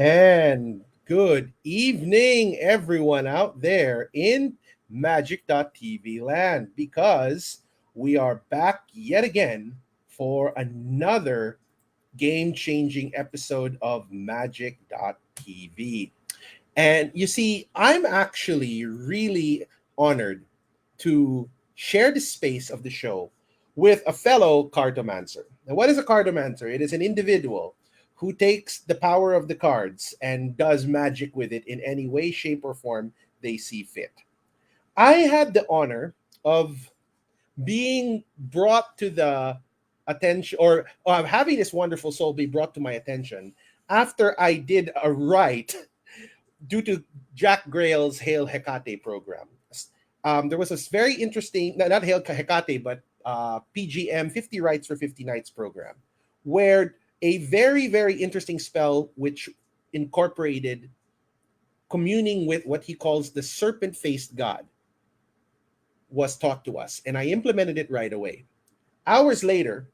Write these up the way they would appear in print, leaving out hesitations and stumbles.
And good evening, everyone out there in Magic.tv land, because we are back yet again for another game changing episode of Magic.tv. And you see, I'm actually really honored to share the space of the show with a fellow cartomancer. Now, what is a cartomancer? It is an individual who takes the power of the cards and does magic with it in any way, shape, or form they see fit. I had the honor of being brought to the attention, or having this wonderful soul be brought to my attention after I did a write due to Jack Grail's Hail Hecate program. There was this very interesting, not Hail Hecate, but PGM 50 Rights for 50 Nights program, where a very, very interesting spell which incorporated communing with what he calls the serpent faced god was taught to us. And I implemented it right away. Hours later,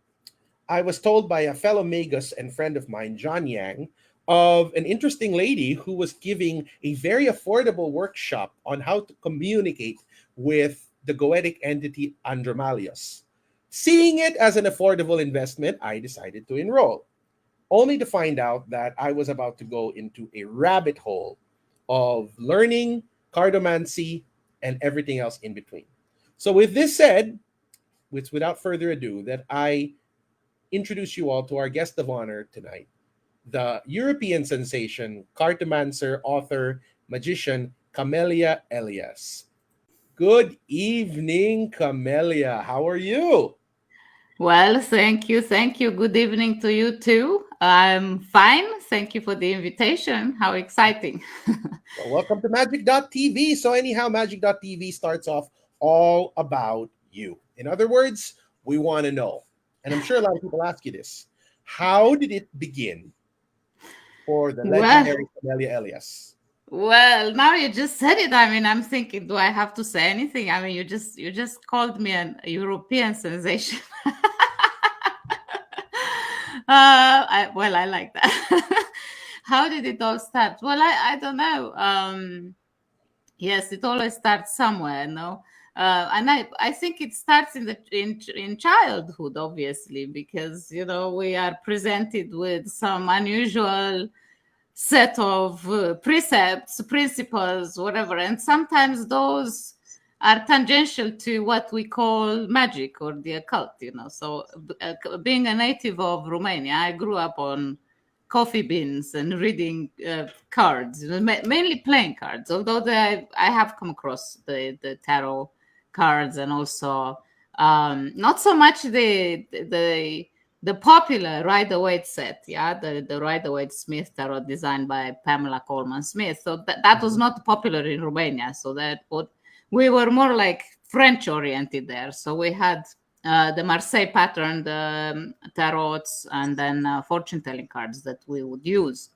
I was told by a fellow Magus and friend of mine, John Yang, of an interesting lady who was giving a very affordable workshop on how to communicate with the goetic entity Andromalius. Seeing it as an affordable investment, I decided to enroll, only to find out that I was about to go into a rabbit hole of learning, cartomancy, and everything else in between. So with this said, without further ado, that I introduce you all to our guest of honor tonight, the European sensation, cartomancer, author, magician, Camelia Elias. Good evening, Camelia. How are you? Well, thank you. Thank you. Good evening to you too. I'm fine. Thank you for the invitation. How exciting. Well, welcome to Magic.tv. So anyhow, Magic.tv starts off all about you. In other words, we want to know, and I'm sure a lot of people ask you this, how did it begin for the Well, legendary Camelia Elias? well, now you just said it. I mean, I'm thinking, do I have to say anything? I mean, you just called me an European sensation. I like that. How did it all start? Well, I don't know. Yes, it always starts somewhere, no? And I think it starts in childhood, obviously, because we are presented with some unusual set of precepts, principles, whatever, and sometimes those are tangential to what we call magic or the occult. So being a native of Romania, I grew up on coffee beans and reading cards, mainly playing cards, although I have come across the tarot cards, and also not so much the popular Rider-Waite set, the Rider-Waite Smith tarot designed by Pamela Coleman Smith. So that was not popular in Romania. So we were more like French oriented there. So we had the Marseille pattern, the tarots, and then fortune telling cards that we would use.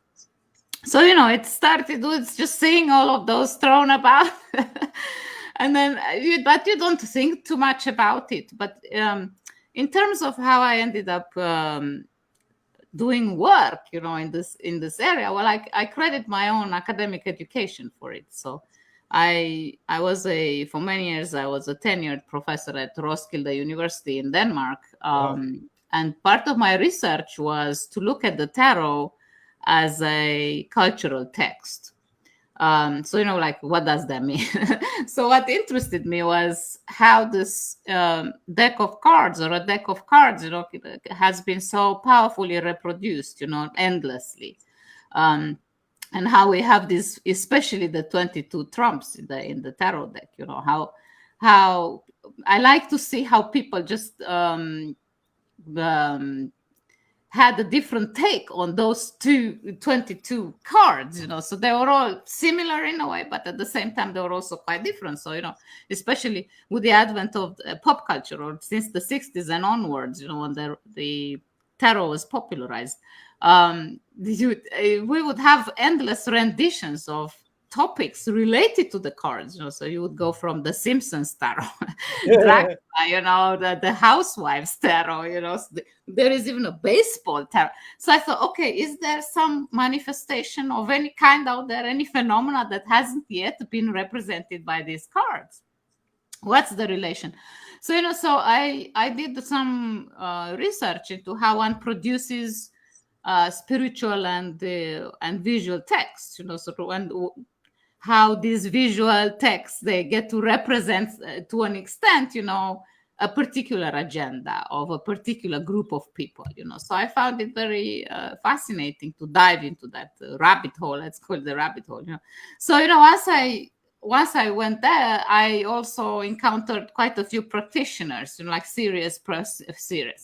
So it started with just seeing all of those thrown about, and then but you don't think too much about it. But in terms of how I ended up doing work, in this area, well, I credit my own academic education for it. So I was for many years I was a tenured professor at Roskilde University in Denmark, and part of my research was to look at the tarot as a cultural text. So like, what does that mean? So what interested me was how this deck of cards, or a deck of cards, has been so powerfully reproduced, endlessly. And how we have this, especially the 22 trumps in the tarot deck, how I like to see how people just had a different take on those 22 cards, so they were all similar in a way, but at the same time they were also quite different. So especially with the advent of pop culture, or since the 60s and onwards, when the tarot was popularized, we would have endless renditions of topics related to the cards. So you would go from the Simpsons tarot, Dracula, the Housewives tarot. So there is even a baseball tarot. So I thought, okay, is there some manifestation of any kind out there, any phenomena that hasn't yet been represented by these cards? What's the relation? So so I did some research into how one produces spiritual and visual text. So how these visual texts, they get to represent to an extent, a particular agenda of a particular group of people. So I found it very fascinating to dive into that rabbit hole. Let's call it the rabbit hole. So once I went there, I also encountered quite a few practitioners, like serious.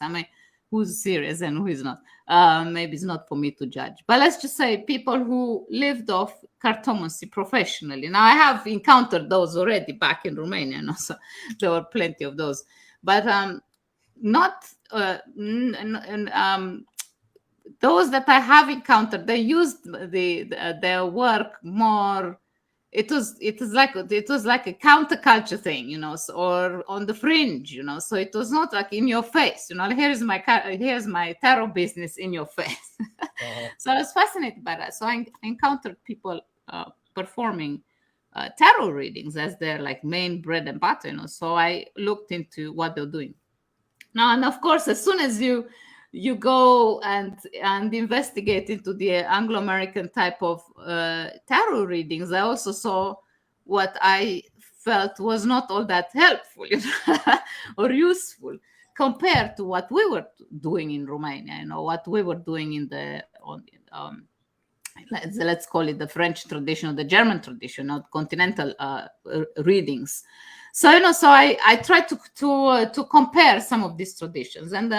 I mean, who's serious and who is not. Maybe it's not for me to judge. But let's just say people who lived off cartomancy professionally. Now, I have encountered those already back in Romania, so there were plenty of those. But not those that I have encountered, they used their work more. It was like a counterculture thing, or on the fringe, So it was not like in your face, Here's my tarot business in your face. So I was fascinated by that. So I encountered people performing tarot readings as their like main bread and butter, So I looked into what they're doing now, and of course, as soon as you go and investigate into the Anglo-American type of tarot readings, I also saw what I felt was not all that helpful or useful compared to what we were doing in Romania, what we were doing in let's call it the French tradition or the German tradition, or continental readings. So so I tried to compare some of these traditions, and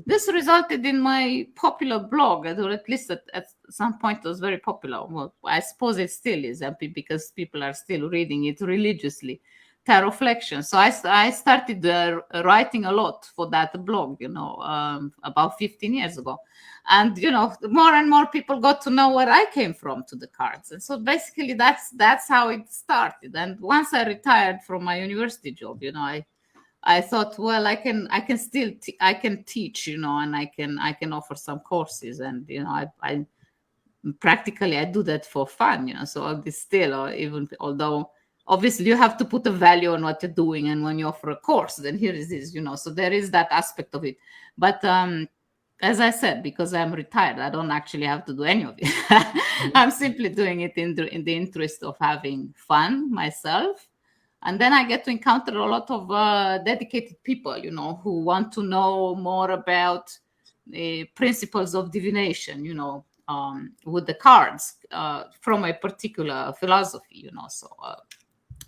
this resulted in my popular blog, or at least at some point it was very popular. Well, I suppose it still is, because people are still reading it religiously. Tarotflexion. So I started writing a lot for that blog, about 15 years ago. And, more and more people got to know where I came from to the cards. And so basically that's how it started. And once I retired from my university job, I thought, well, I can still I can teach, and I can offer some courses. And, I practically I do that for fun, so all this still, or even although obviously you have to put a value on what you're doing, and when you offer a course, then here it is, so there is that aspect of it. But as I said, because I'm retired, I don't actually have to do any of it. I'm simply doing it in the interest of having fun myself. And then I get to encounter a lot of dedicated people, who want to know more about the principles of divination, with the cards from a particular philosophy, so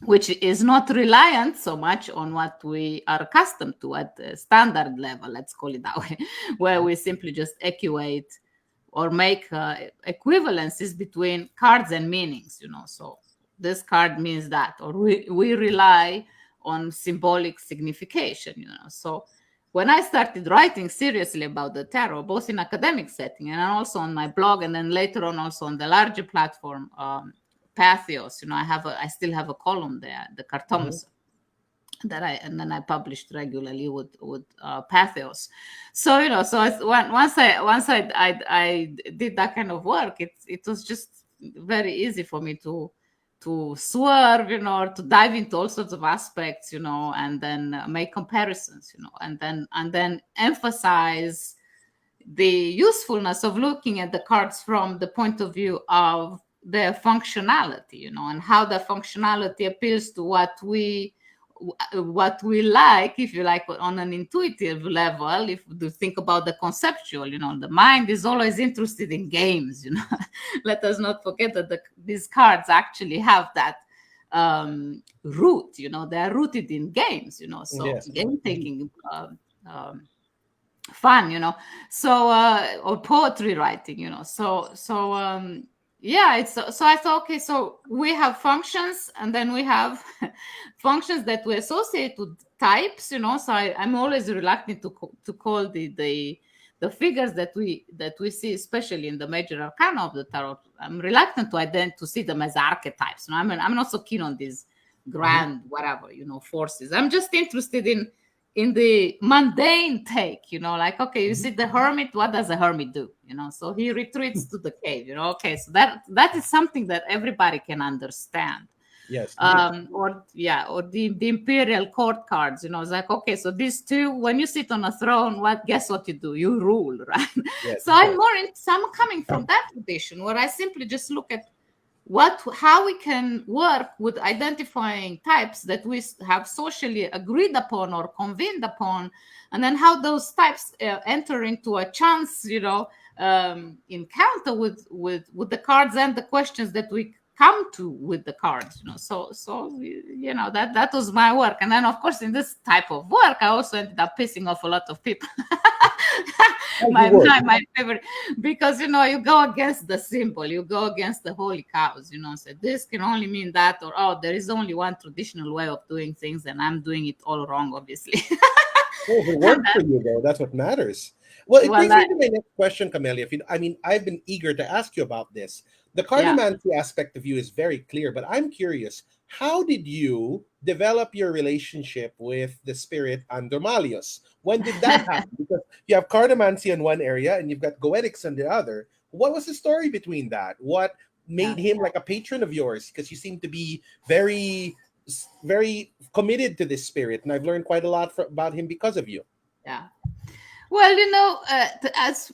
which is not reliant so much on what we are accustomed to at the standard level, let's call it that way, where we simply just equate or make equivalencies between cards and meanings, So this card means that, or we rely on symbolic signification, So when I started writing seriously about the tarot, both in academic setting and also on my blog, and then later on also on the larger platform, Pathos, I still have a column there, the Cartomancer, and then I published regularly with Pathos. So so once I did that kind of work, it was just very easy for me to swerve, or to dive into all sorts of aspects, and then make comparisons, and then emphasize the usefulness of looking at the cards from the point of view of their functionality, and how the functionality appeals to what we like, if you like, on an intuitive level. If you think about the conceptual, the mind is always interested in games, Let us not forget that these cards actually have that root, they are rooted in games, so yes. Game taking, fun, so or poetry writing, yeah, so I thought, okay, so we have functions, and then we have functions that we associate with types, So I'm always reluctant to call the the figures that we see, especially in the major arcana of the tarot, I'm reluctant to see them as archetypes. No, I'm not so keen on these grand whatever, forces. I'm just interested in the mundane take, like, okay, you see the hermit, what does a hermit do? So he retreats to the cave, okay, so that is something that everybody can understand. Yes. Or the imperial court cards, it's like, okay, so these two, when you sit on a throne, guess what you do? You rule, right? Yes, So I'm coming from that tradition where I simply just look at how we can work with identifying types that we have socially agreed upon or convened upon, and then how those types enter into a chance, encounter with the cards and the questions that we come to with the cards. So that was my work. And then, of course, in this type of work, I also ended up pissing off a lot of people. my favorite, because you go against the symbol, you go against the holy cows, so this can only mean that, or there is only one traditional way of doing things and I'm doing it all wrong, obviously. Well, if it works for you, though, that's what matters. Well, it brings me to my next question, Camelia. I've been eager to ask you about this. The cartomancy aspect of you is very clear, but I'm curious, how did you develop your relationship with the spirit Andromalius? When did that happen? Because you have cartomancy in one area and you've got goetics on the other. What was the story between that? What made him like a patron of yours? Because you seem to be very, very committed to this spirit, and I've learned quite a lot about him because of you. Yeah. Well, as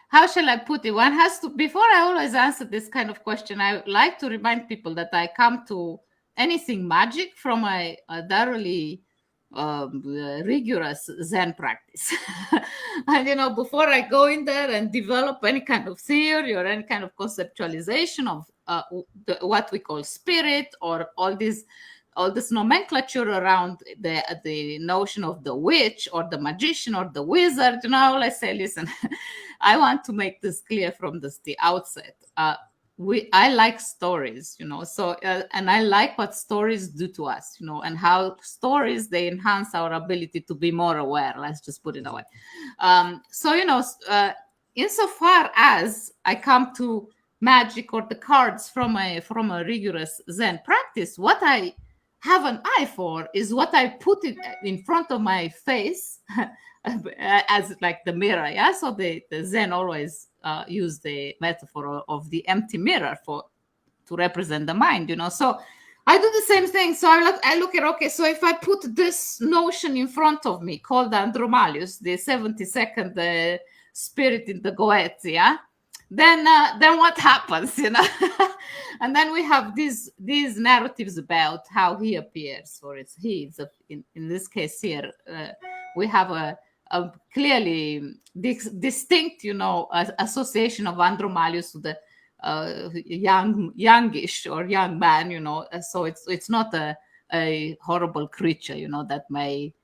how shall I put it? One has to, before I always answer this kind of question, I like to remind people that I come to anything magic from a thoroughly rigorous Zen practice. And, before I go in there and develop any kind of theory or any kind of conceptualization of what we call spirit, or all this nomenclature around the notion of the witch or the magician or the wizard, I say, listen, I want to make this clear from the outset. I like stories, so and I like what stories do to us, and how stories, they enhance our ability to be more aware. Let's just put it away. Insofar as I come to magic or the cards from a rigorous Zen practice, what I have an eye for is what I put it in front of my face as like the mirror. Yeah. So the Zen always use the metaphor of the empty mirror to represent the mind, So I do the same thing. So I look at, okay, so if I put this notion in front of me called Andromalius, the 72nd spirit in the Goethe, yeah, then what happens, And then we have these narratives about how he appears, or in this case here, we have a clearly distinct, association of Andromalius with the youngish or young man, So it's not a horrible creature, that may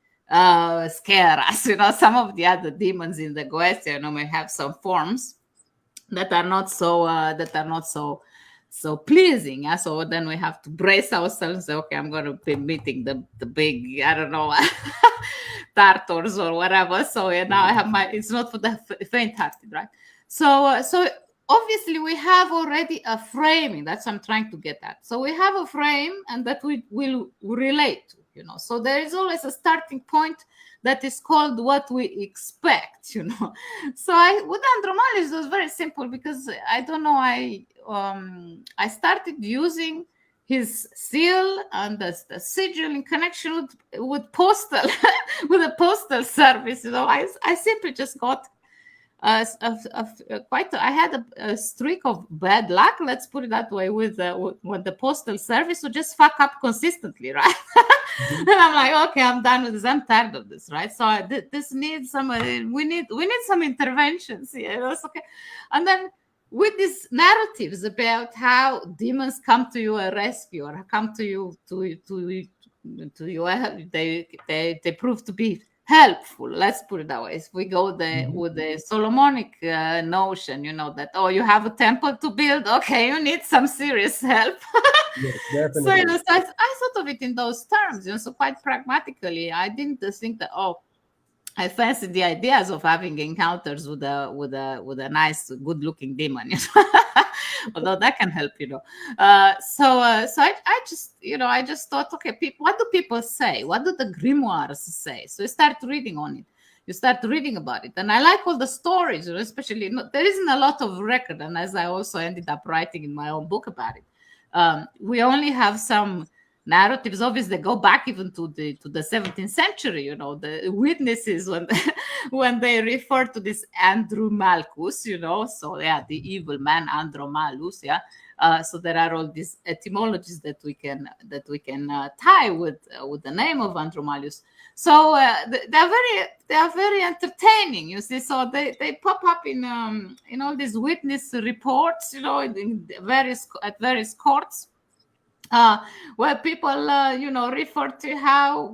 scare us. Some of the other demons in the Goethe, may have some forms that are not so pleasing. Yeah? So then we have to brace ourselves and say, okay, I'm going to be meeting the big, I don't know, tartars or whatever. So now I have it's not for the faint-hearted, right? So obviously we have already a framing. That's what I'm trying to get at. So we have a frame, and that we will relate to, So there is always a starting point that is called what we expect, So with Andromalius, it was very simple, because I don't know, I started using his seal and the sigil in connection with postal with the postal service. I simply just got I had a streak of bad luck, let's put it that way, with the postal service would just fuck up consistently, right? And I'm like, okay, I'm done with this. I'm tired of this, right? So this needs we need some interventions here. That's okay. And then with these narratives about how demons come to you a rescue, or come to you they prove to be helpful. Let's put it that way. If we go with the Solomonic notion, that, you have a temple to build. Okay, you need some serious help. Yes, so, I thought of it in those terms, so quite pragmatically. I didn't think that, I fancy the ideas of having encounters with a nice, good-looking demon, although that can help, So I just, I just thought, okay, people, what do people say? What do the grimoires say? So you start reading on it. You start reading about it, and I like all the stories, especially there isn't a lot of record, and as I also ended up writing in my own book about it, we only have some narratives. Obviously, they go back even to the 17th century. The witnesses when they refer to this Andrew Malchus. So yeah, the evil man Andrew Malchus. Yeah. So there are all these etymologies that we can tie with the name of Andrew Malchus. So they are very entertaining. You see, so they pop up in all these witness reports. In various courts. Where people, refer to how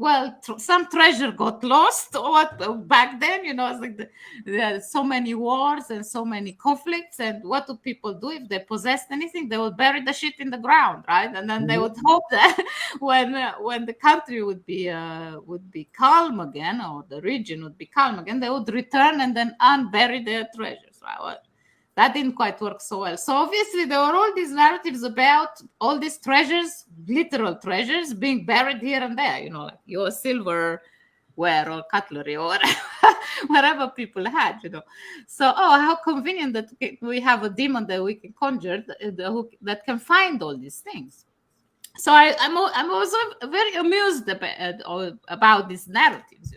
some treasure got lost, or back then, it's like there are so many wars and so many conflicts, and what do people do if they possessed anything? They would bury the shit in the ground, right? And then they would hope that when the country would be calm again, or the region would be calm again, they would return and then unbury their treasures, right? Well, that didn't quite work so well. So obviously there were all these narratives about all these treasures, literal treasures, being buried here and there, like your silverware or cutlery or whatever people had, So, how convenient that we have a demon that we can conjure that can find all these things. So I'm also very amused about these narratives,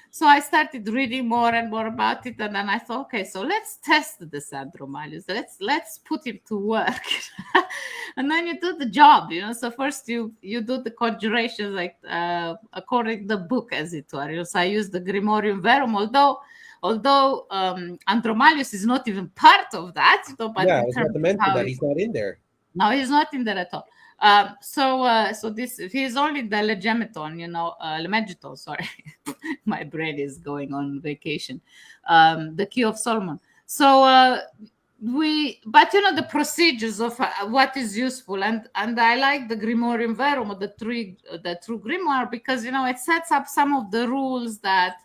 So I started reading more and more about it, and then I thought, okay, so let's test this Andrew Malchus. Let's put him to work, and then you do the job, So first you do the conjurations, like according to the book, as it were. So I use the Grimorium Verum, although Andrew Malchus is not even part of that, But Yeah, I in was terms about to of mention how that he's not in there. no, he's not in there at all. So this he's only the Legemeton, Lemegeton. Sorry, my brain is going on vacation. The Key of Solomon. So but the procedures of what is useful, and I like the Grimorium Verum, or the true grimoire, because it sets up some of the rules that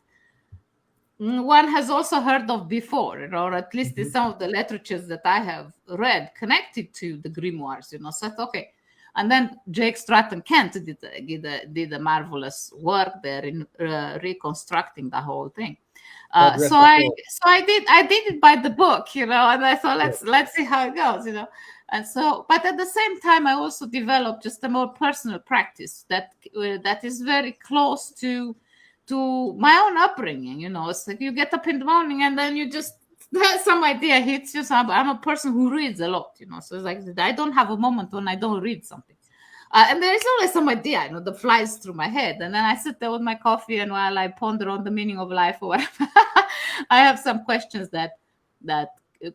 one has also heard of before, or at least in some of the literatures that I have read connected to the grimoires, So I thought, okay. And then Jake Stratton Kent did a marvelous work there in reconstructing the whole thing. So I did it by the book, and I thought let's see how it goes, And so, but at the same time, I also developed just a more personal practice that is very close to my own upbringing. It's like you get up in the morning and then you just some idea hits you. So I'm a person who reads a lot, So it's like I don't have a moment when I don't read something. And there is always some idea, that flies through my head. And then I sit there with my coffee, and while I ponder on the meaning of life or whatever, I have some questions that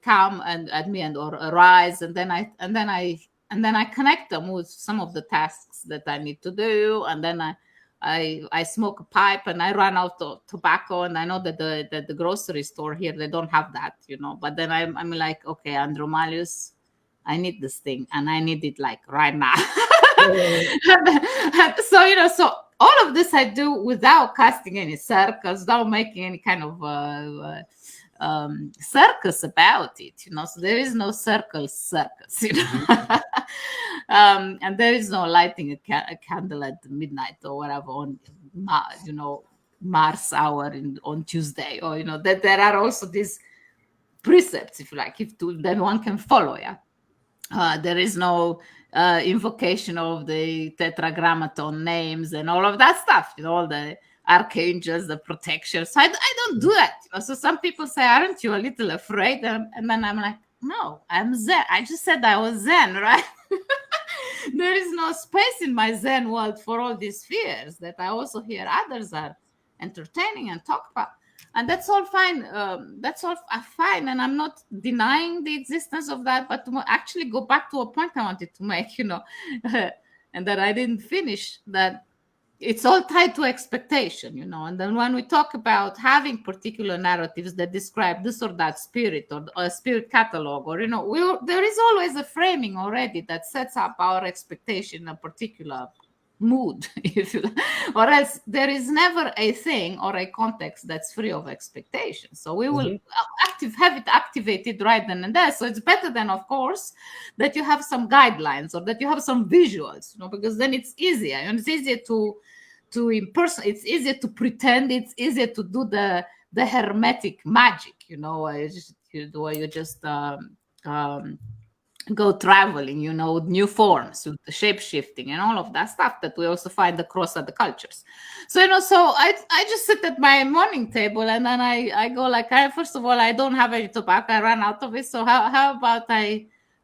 come at me or arise, and then I connect them with some of the tasks that I need to do, and then I smoke a pipe and I run out of tobacco, and I know that the grocery store here, they don't have that, But then I'm like, okay, Andrew Malchus, I need this thing, and I need it like right now. So so all of this I do without casting any circles, without making any kind of circus about it, So there is no circus, and there is no lighting a candle at midnight or whatever on, Mars hour on Tuesday, or that there are also these precepts, if you like, then one can follow. Yeah, there is no invocation of the tetragrammaton names and all of that stuff, all the archangels, the protection. So I don't do that. So some people say, aren't you a little afraid? And then I'm like, no, I'm Zen. I just said I was Zen, right? There is no space in my Zen world for all these fears that I also hear others are entertaining and talk about. And that's all fine. That's all fine. And I'm not denying the existence of that, but to actually go back to a point I wanted to make, and that I didn't finish, that it's all tied to expectation, And then when we talk about having particular narratives that describe this or that spirit, or a spirit catalog, or, there is always a framing already that sets up our expectation in a particular mood, if you, or else there is never a thing or a context that's free of expectation. So we will have it activated right then and there. So it's better than, of course, that you have some guidelines or that you have some visuals, because then it's easier, and it's easier to impersonate. It's easier to pretend. It's easier to do the hermetic magic, where you just go traveling, new forms, with the shape shifting and all of that stuff that we also find across other cultures. So, so I just sit at my morning table, and then I go like, first of all, I don't have any tobacco. I ran out of it. So how about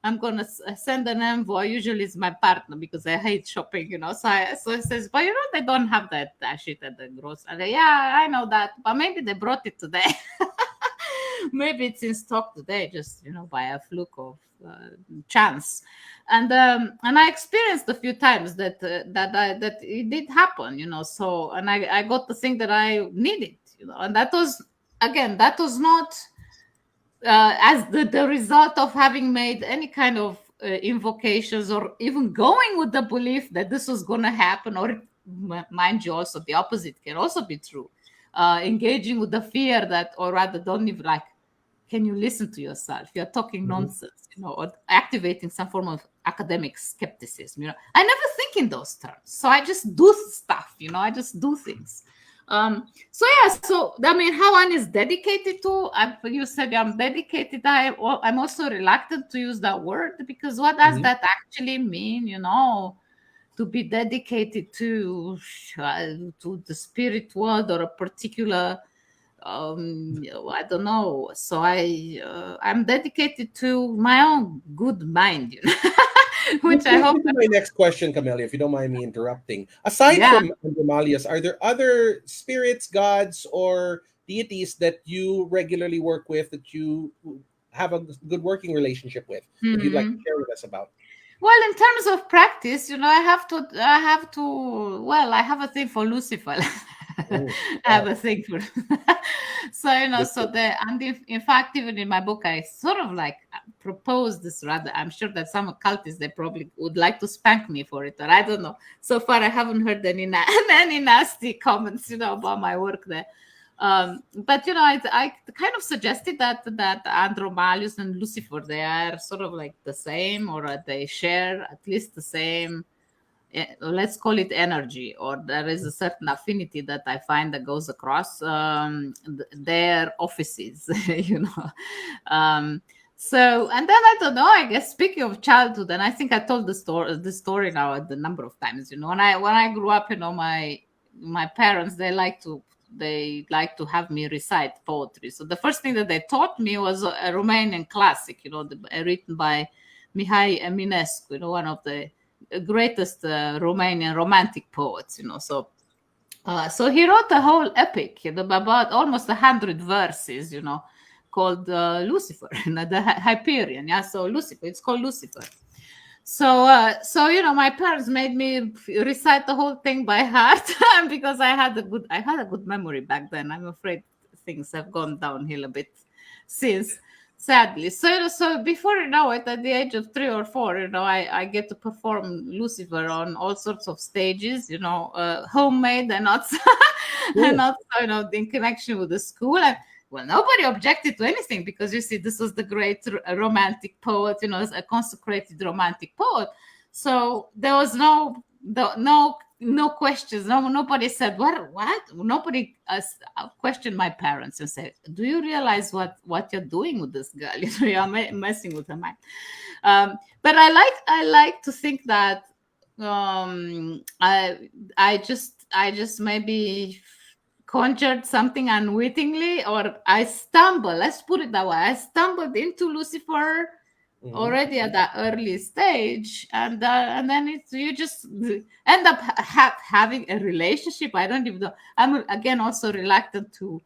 I'm going to send an envoy. Usually it's my partner, because I hate shopping, So he says, but they don't have that shit at the grocery. Yeah, I know that. But maybe they brought it today. Maybe it's in stock today, just, by a fluke of chance. And I experienced a few times that it did happen, So, and I got the thing that I needed, and that was not as the result of having made any kind of invocations, or even going with the belief that this was going to happen. Or, mind you, also the opposite can also be true. Engaging with the fear that, or rather, don't even like, can you listen to yourself? You're talking nonsense, or activating some form of academic skepticism. I never think in those terms. So I just do stuff, I just do things. So I mean, how one is dedicated to, you said I'm dedicated. I'm also reluctant to use that word, because what does that actually mean? To be dedicated to the spirit world, or a particular, I don't know. So I'm dedicated to my own good mind, which I hope. My next question, Camelia, if you don't mind me interrupting. Aside from Andromalias, are there other spirits, gods, or deities that you regularly work with, that you have a good working relationship with, that you'd like to share with us about? Well, in terms of practice, I have to. Well, I have a thing for Lucifer. I have a thing for. So and in fact, even in my book, I sort of like propose this. Rather, I'm sure that some occultists, they probably would like to spank me for it, or I don't know. So far, I haven't heard any nasty comments, about my work there. But I kind of suggested that Andromalius and Lucifer, they are sort of like the same, or they share at least the same, let's call it energy, or there is a certain affinity that I find that goes across their offices, So, and then I don't know, I guess, speaking of childhood, and I think I told the story now the number of times, when I grew up, my parents, they like to have me recite poetry. So the first thing that they taught me was a Romanian classic, written by Mihai Eminescu, one of the greatest Romanian romantic poets, So he wrote a whole epic, about almost 100 verses, called Lucifer, the Hyperion. Yeah, so Lucifer, it's called Lucifer. So, my parents made me recite the whole thing by heart, because I had a good memory back then. I'm afraid things have gone downhill a bit since, sadly. So before you know it, at the age of 3 or 4, I get to perform Lucifer on all sorts of stages, homemade and not, and not, in connection with the school. And, well, nobody objected to anything, because you see, this was the great romantic poet, a consecrated romantic poet. So there was no questions. Nobody said what. Nobody questioned my parents and said, "Do you realize what you're doing with this girl? You're messing with her mind." But I like to think that I just maybe conjured something unwittingly, or I stumbled. Let's put it that way. I stumbled into Lucifer already at that early stage, and then you just end up having a relationship. I don't even know. I'm again also reluctant to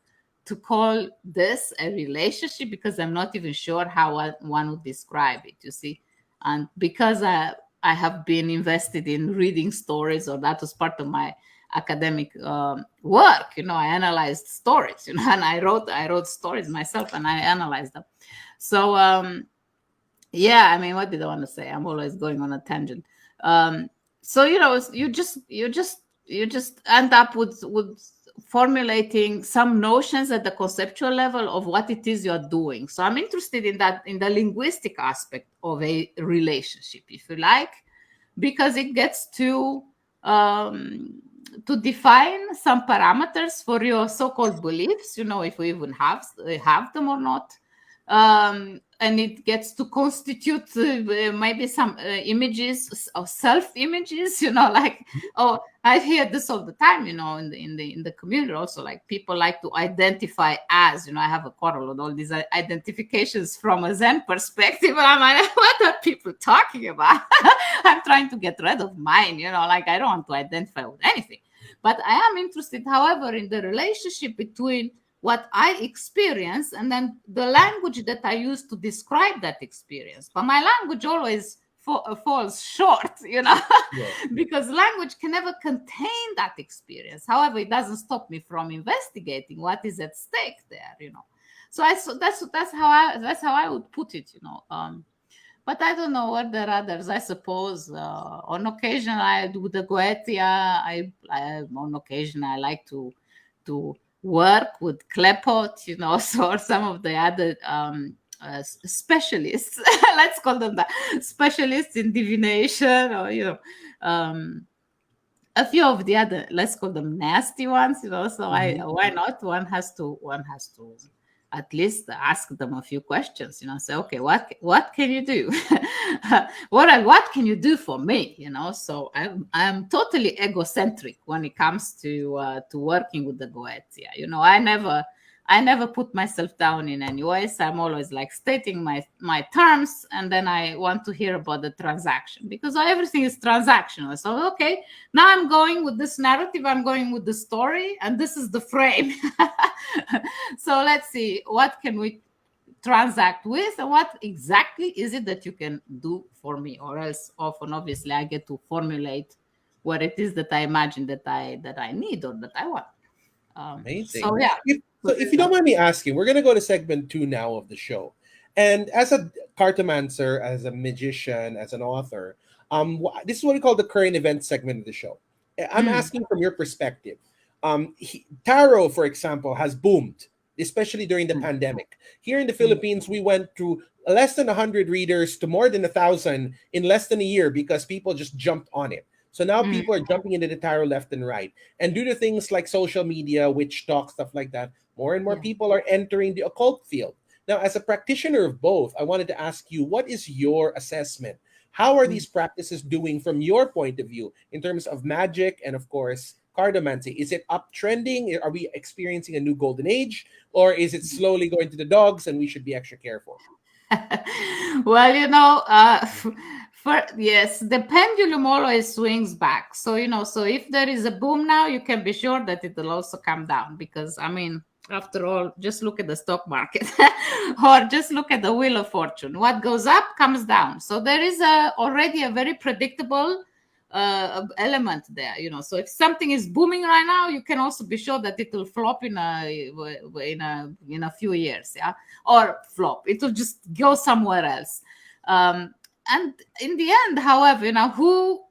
call this a relationship, because I'm not even sure how one would describe it. You see, and because I have been invested in reading stories, or that was part of my academic work. I analyzed stories, and I wrote stories myself, and I analyzed them. So yeah, I mean, what did I want to say? I'm always going on a tangent. So you just end up with formulating some notions at the conceptual level of what it is you're doing. So I'm interested in that, in the linguistic aspect of a relationship, if you like, because it gets to define some parameters for your so-called beliefs, if we even have them or not. And it gets to constitute maybe some images or self-images, like, oh, I hear this all the time, in the community also, like people like to identify as, I have a quarrel with all these identifications from a Zen perspective. And I'm like, what are people talking about? I'm trying to get rid of mine, like I don't want to identify with anything. But I am interested, however, in the relationship between what I experience and then the language that I use to describe that experience. But my language always falls short, Yeah. because language can never contain that experience. However, it doesn't stop me from investigating what is at stake there, So that's how I would put it, But I don't know what there are others. I suppose on occasion I do the Goetia. On occasion I like to work with Klepot, so or some of the other specialists. Let's call them that, specialists in divination, or a few of the other, let's call them nasty ones. So why not? One has to at least ask them a few questions, say, okay, what can you do? what can you do for me? So I'm totally egocentric when it comes to working with the Goetia. I never put myself down in any way. So I'm always like stating my terms, and then I want to hear about the transaction, because everything is transactional. So, okay, now I'm going with this narrative, I'm going with the story, and this is the frame. So let's see, what can we transact with, and what exactly is it that you can do for me? Or else often, obviously, I get to formulate what it is that I imagine that I need or that I want. Amazing. So yeah. If you don't mind me asking, we're going to go to segment 2 now of the show. And as a cartomancer, as a magician, as an author, this is what we call the current event segment of the show. I'm asking from your perspective. Tarot, for example, has boomed, especially during the pandemic. Here in the Philippines, we went through less than 100 readers to more than 1,000 in less than a year because people just jumped on it. So now people are jumping into the tarot left and right. And due to things like social media, witch talk, stuff like that, more and more people are entering the occult field. Now, as a practitioner of both, I wanted to ask you, what is your assessment? How are these practices doing from your point of view in terms of magic and, of course, cartomancy? Is it uptrending? Are we experiencing a new golden age? Or is it slowly going to the dogs and we should be extra careful? Well, yes, the pendulum always swings back. So, so if there is a boom now, you can be sure that it will also come down, because, after all, just look at the stock market or just look at the Wheel of Fortune. What goes up comes down. So there is already a very predictable element there, So if something is booming right now, you can also be sure that it will flop in a few years, or flop. It will just go somewhere else. And in the end, however, who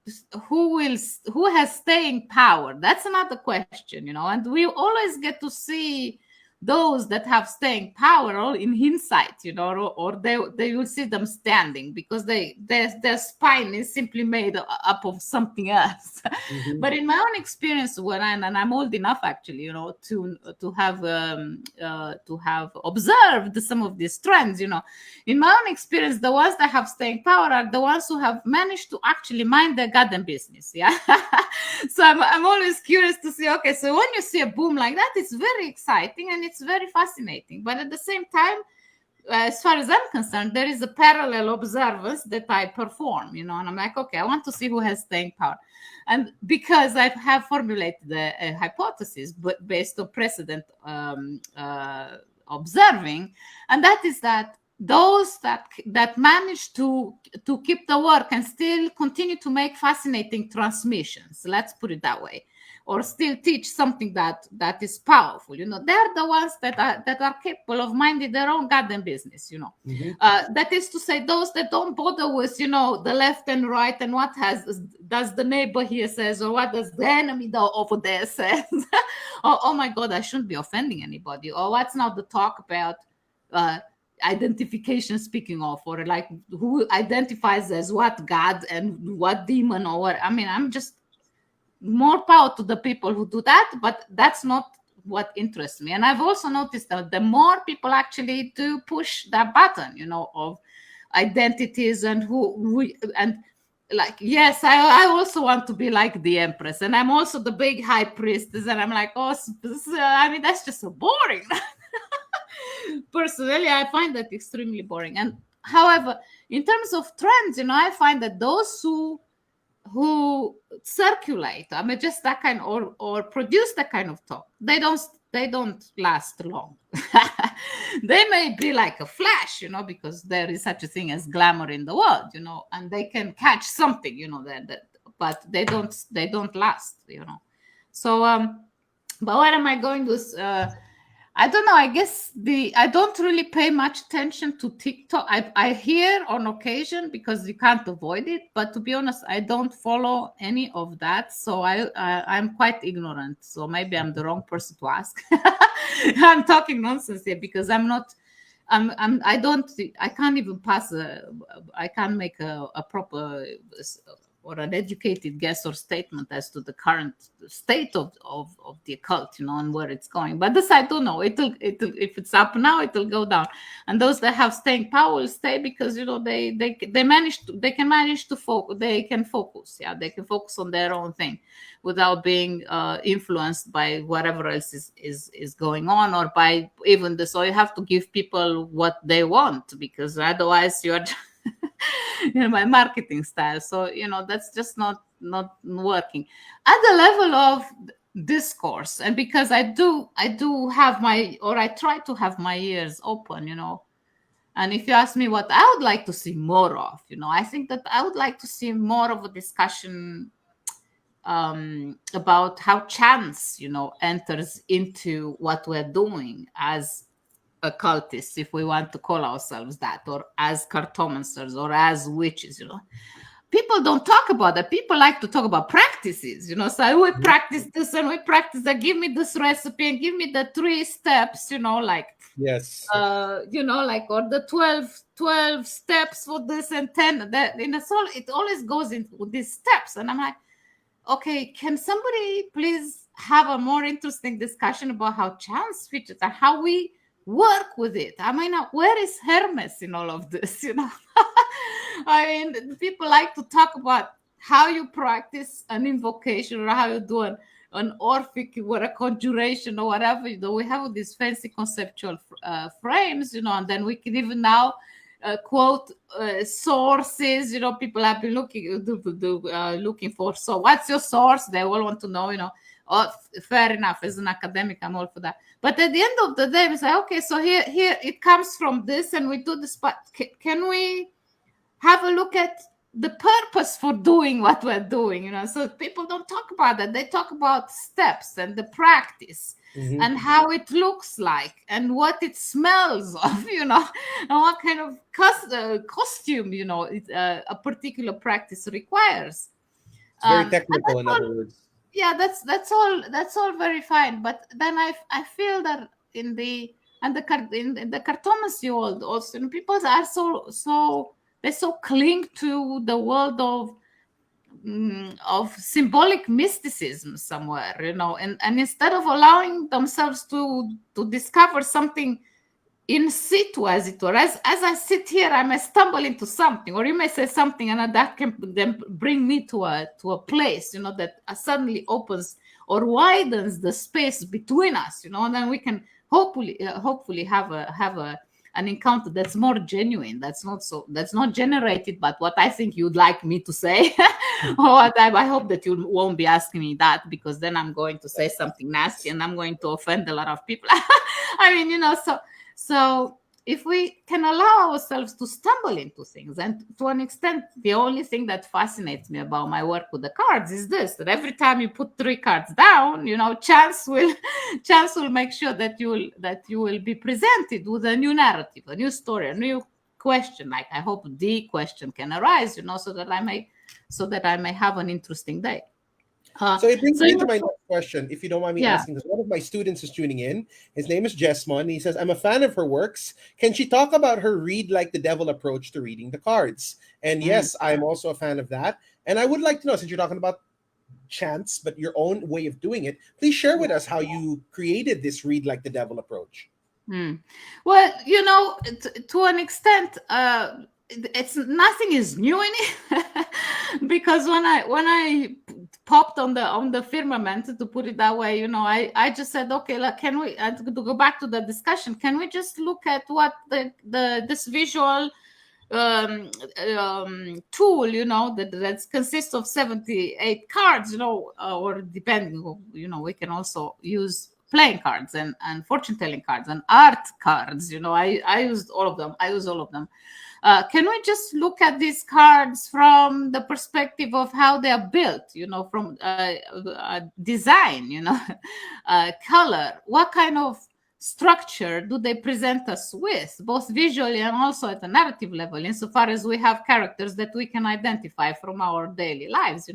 has staying power? That's another question, And we always get to see those that have staying power all in hindsight, or they will see them standing because their spine is simply made up of something else. But in my own experience, and I'm old enough actually, to have observed some of these trends, in my own experience, the ones that have staying power are the ones who have managed to actually mind their goddamn business. Yeah. So I'm always curious to see, okay, so when you see a boom like that, it's very exciting and it's very fascinating. But at the same time, as far as I'm concerned, there is a parallel observance that I perform, and I'm like, okay, I want to see who has staying power. And because I have formulated a hypothesis based on precedent observing, and that is that those that manage to keep the work and still continue to make fascinating transmissions, let's put it that way, or still teach something that is powerful, they're the ones that are capable of minding their own goddamn business, that is to say, those that don't bother with the left and right, and what does the neighbor here says, or what does the enemy over there says. Oh my god, I shouldn't be offending anybody, or what's now the talk about identification, speaking of, or like who identifies as what god and what demon, or what. I mean, I'm just more power to the people who do that, but that's not what interests me. And I've also noticed that the more people actually do push that button, of identities and who and like, yes, I also want to be like the empress, and I'm also the big high priestess, and I'm like, I mean, that's just so boring. Personally, I find that extremely boring. And however, in terms of trends, I find that those who circulate, I mean, just that kind, or produce that kind of talk, they don't last long. They may be like a flash, because there is such a thing as glamour in the world, and they can catch something, but they don't last, So, but what am I going to? I don't know. I guess I don't really pay much attention to TikTok. I hear on occasion because you can't avoid it. But to be honest, I don't follow any of that. So I'm quite ignorant. So maybe I'm the wrong person to ask. I'm talking nonsense here because I'm not. I can't even pass I can't make a proper or an educated guess or statement as to the current state of the occult, and where it's going. But this I don't know. It'll if it's up now, it'll go down. And those that have staying power will stay because they can manage to focus. They can focus. Yeah, they can focus on their own thing without being influenced by whatever else is going on, or by even this. So you have to give people what they want, because otherwise you're my marketing style. So that's just not working at the level of discourse. And because I do have I try to have my ears open, and if you ask me what I would like to see more of, I think that I would like to see more of a discussion about how chance enters into what we're doing as occultists, if we want to call ourselves that, or as cartomancers, or as witches. People don't talk about that. People like to talk about practices, so we practice this and we practice that. Give me this recipe and give me the 3 steps, like, yes, like, or the 12 steps for this and 10 that, so it always goes into these steps. And I'm like, okay, can somebody please have a more interesting discussion about how chance features and how we work with it? I mean, where is Hermes in all of this? I mean, people like to talk about how you practice an invocation, or how you do an Orphic or a conjuration or whatever. We have these fancy conceptual frames, and then we can even now quote sources. People have been looking for. So, what's your source? They all want to know. Oh, fair enough. As an academic, I'm all for that. But at the end of the day, we say, okay, so here it comes from this, and we do this. But can we have a look at the purpose for doing what we're doing? So people don't talk about that. They talk about steps and the practice, and how it looks like, and what it smells of, and what kind of costume, a particular practice requires. It's very technical, in other words. Yeah, that's all very fine. But then I feel that in the cartomancy world also, people are so they so cling to the world of symbolic mysticism somewhere, and instead of allowing themselves to discover something in situ, as it were. As I sit here, I may stumble into something, or you may say something, and that can then bring me to a place, that suddenly opens or widens the space between us, and then we can hopefully have an encounter that's more genuine, that's not generated, but what I think you'd like me to say. Or I hope that you won't be asking me that, because then I'm going to say something nasty and I'm going to offend a lot of people. I mean, So if we can allow ourselves to stumble into things, and to an extent, the only thing that fascinates me about my work with the cards is this: that every time you put 3 cards down, chance will make sure that you will be presented with a new narrative, a new story, a new question. Like, I hope the question can arise, so that I may have an interesting day. So it brings me to my next question, if you don't mind me asking, because one of my students is tuning in. His name is Jesmon. And he says, I'm a fan of her works. Can she talk about her read like the devil approach to reading the cards? And yes, I'm also a fan of that. And I would like to know, since you're talking about chance, but your own way of doing it, please share with us how you created this read like the devil approach. Well, to an extent, it's nothing is new in it because when I popped on the firmament, to put it that way, I just said, okay, can we to go back to the discussion, can we just look at what this visual tool, that consists of 78 cards, or depending, we can also use playing cards and fortune telling cards and art cards. I used all of them. I use all of them. Can we just look at these cards from the perspective of how they are built, from design, color? What kind of structure do they present us with, both visually and also at the narrative level, insofar as we have characters that we can identify from our daily lives,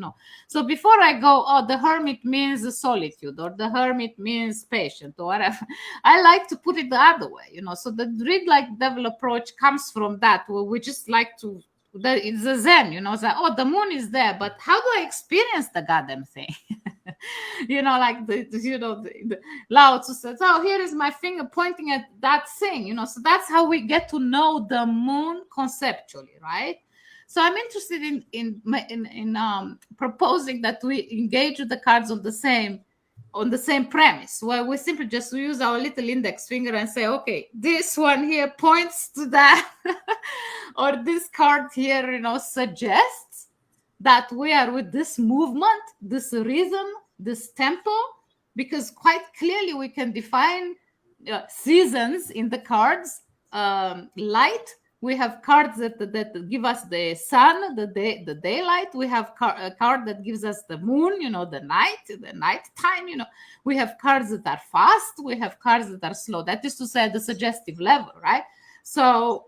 So before I go, the hermit means solitude, or the hermit means patient, or whatever, I like to put it the other way, So the read like devil approach comes from that, where we just like to, it's a Zen, it's like, the moon is there, but how do I experience the goddamn thing? Like the Lao Tzu says, here is my finger pointing at that thing, so that's how we get to know the moon conceptually, right? So I'm interested in proposing that we engage with the cards on the same premise, where we simply just use our little index finger and say, okay, this one here points to that, or this card here, suggests that we are with this movement, this rhythm, this tempo, because quite clearly we can define seasons in the cards. Light, we have cards that give us the sun, the daylight. We have a card that gives us the moon, the night time. We have cards that are fast. We have cards that are slow. That is to say, at the suggestive level, right? So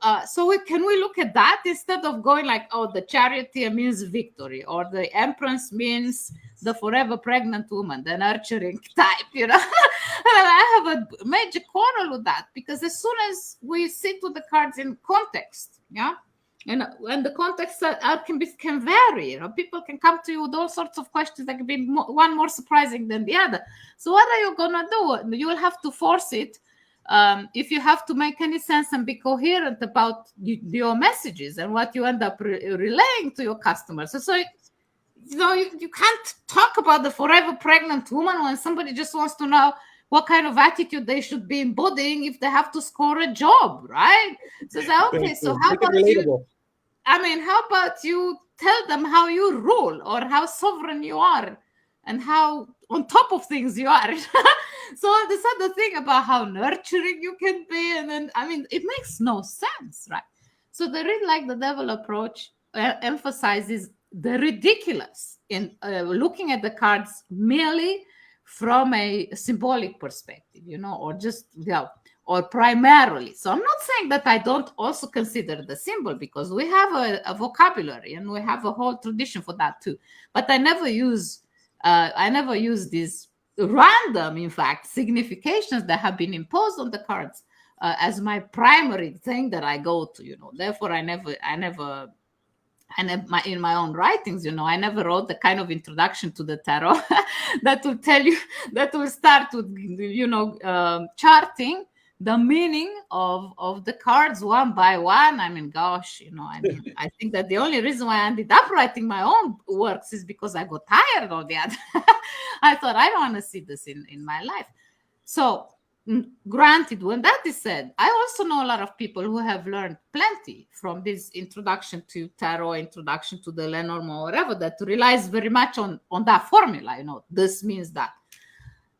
can we look at that instead of going like, the charioteer means victory, or the empress means the forever pregnant woman, the nurturing type, I have a major quarrel with that, because as soon as we sit with the cards in context, and the context can vary, people can come to you with all sorts of questions that can be one more surprising than the other. So what are you gonna do? You will have to force it. If you have to make any sense and be coherent about your messages and what you end up relaying to your customers. So you can't talk about the forever pregnant woman when somebody just wants to know what kind of attitude they should be embodying if they have to score a job, right? So okay, so how about you? How about you tell them how you rule, or how sovereign you are, and how on top of things you are. So this other thing about how nurturing you can be, and then it makes no sense, right? So the read like the devil approach emphasizes the ridiculous in looking at the cards merely from a symbolic perspective, or primarily. So I'm not saying that I don't also consider the symbol, because we have a vocabulary and we have a whole tradition for that too. But I never use these random, in fact, significations that have been imposed on the cards as my primary thing that I go to. Therefore, in my own writings, I never wrote the kind of introduction to the tarot that will tell you, that will start with, charting the meaning of the cards one by one. I think that the only reason why I ended up writing my own works is because I got tired of the other. I thought, I don't want to see this in my life. So granted, when that is said, I also know a lot of people who have learned plenty from this introduction to tarot, introduction to the Lenormand, or whatever, that relies very much on that formula. This means that.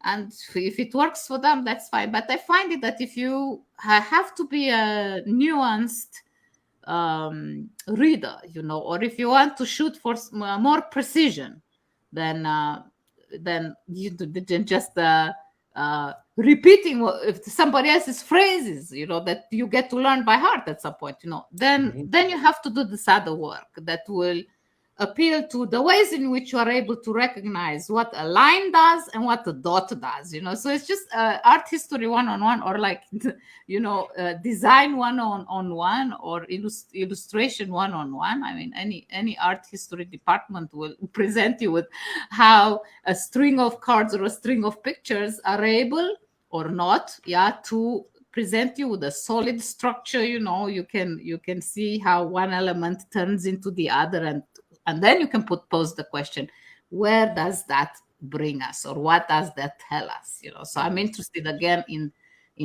and if it works for them, that's fine. But I find it that if you have to be a nuanced reader, or if you want to shoot for more precision, then you than just repeating if somebody else's phrases, that you get to learn by heart at some point, then you have to do this other work that will appeal to the ways in which you are able to recognize what a line does and what a dot does, so it's just art history one-on-one, or like design one-on-one, or illustration one-on-one. I mean, any art history department will present you with how a string of cards or a string of pictures are able or not to present you with a solid structure. You can see how one element turns into the other, and then you can pose the question, where does that bring us, or what does that tell us? So I'm interested again in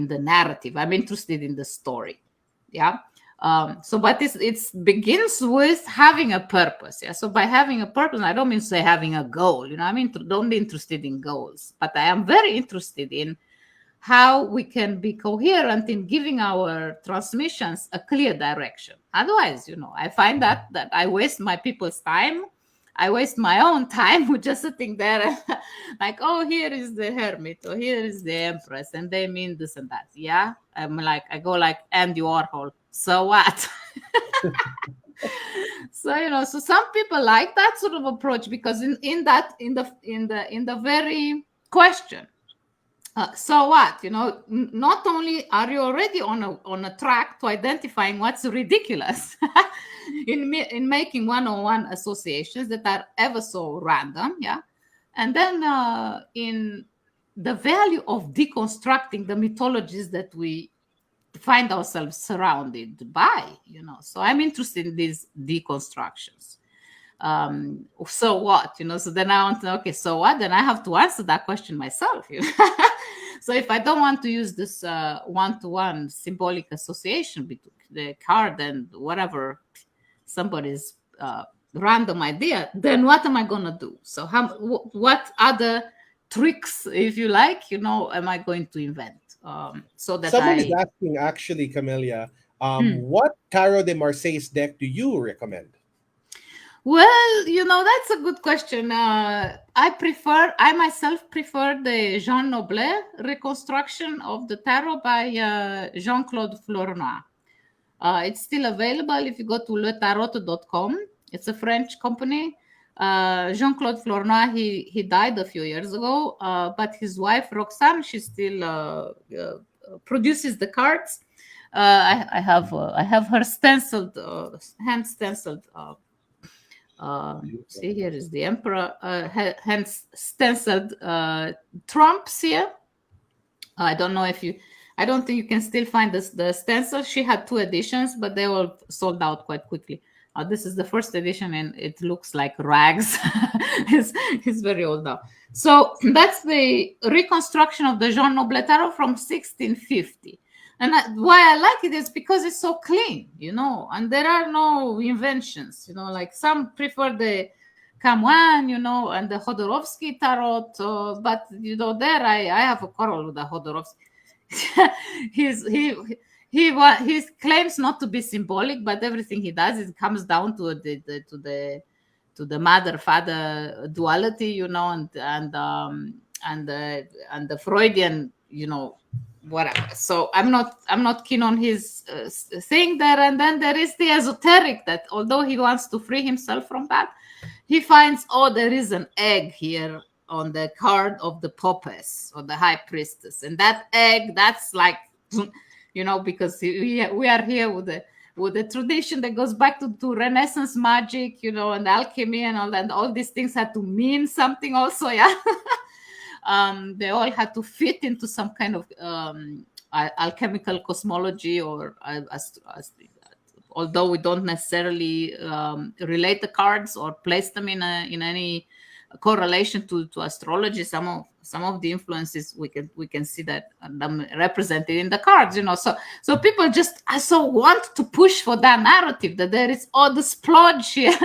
the narrative. I'm interested in the story. But it begins with having a purpose. So by having a purpose, I don't mean to say having a goal. I'm don't be interested in goals, but I am very interested in how we can be coherent in giving our transmissions a clear direction. Otherwise, I find that I waste my people's time. I waste my own time with just sitting there like, oh, here is the hermit, or here is the empress, and they mean this and that. I go like Andy Warhol. So what? So some people like that sort of approach, because in the very question, so what? Not only are you already on a track to identifying what's ridiculous in making one-on-one associations that are ever so random, and then in the value of deconstructing the mythologies that we find ourselves surrounded by, So I'm interested in these deconstructions. So what? So then I want to, okay, so what? Then I have to answer that question myself. So if I don't want to use this one-to-one symbolic association between the card and whatever somebody's random idea, then what am I going to do? So what other tricks, if you like, am I going to invent? So that someone is asking, actually, Camelia, what Tarot de Marseille's deck do you recommend? Well, that's a good question. I myself prefer the Jean Noblet reconstruction of the tarot by Jean-Claude Flournoy. It's still available if you go to letarot.com. It's a French company. Jean-Claude Flournoy, he died a few years ago, but his wife, Roxane, she still produces the cards. I have her stenciled, hand stenciled. See, here is the emperor, hence stenciled trumps here. I don't think you can still find the stencil. She had 2 editions, but they all sold out quite quickly. This is the first edition, and it looks like rags. it's very old now. So that's the reconstruction of the Jean Noblet tarot from 1650. And why I like it is because it's so clean, and there are no inventions, like some prefer the Camoin, and the Khodorovsky tarot, but, there I have a quarrel with the Khodorovsky. He claims not to be symbolic, but everything he does, it comes down to the mother-father duality, and the Freudian, whatever. So I'm not keen on his thing there. And then there is the esoteric, that although he wants to free himself from that, he finds, there is an egg here on the card of the Popes, or the High Priestess, and that egg, that's like, because we are here with the tradition that goes back to Renaissance magic, and alchemy and all that. And all these things had to mean something also, they all had to fit into some kind of alchemical cosmology, or although we don't necessarily relate the cards or place them in any correlation to astrology. Some of the influences we can see that them represented in the cards, so people just also want to push for that narrative that there is all the splodge here.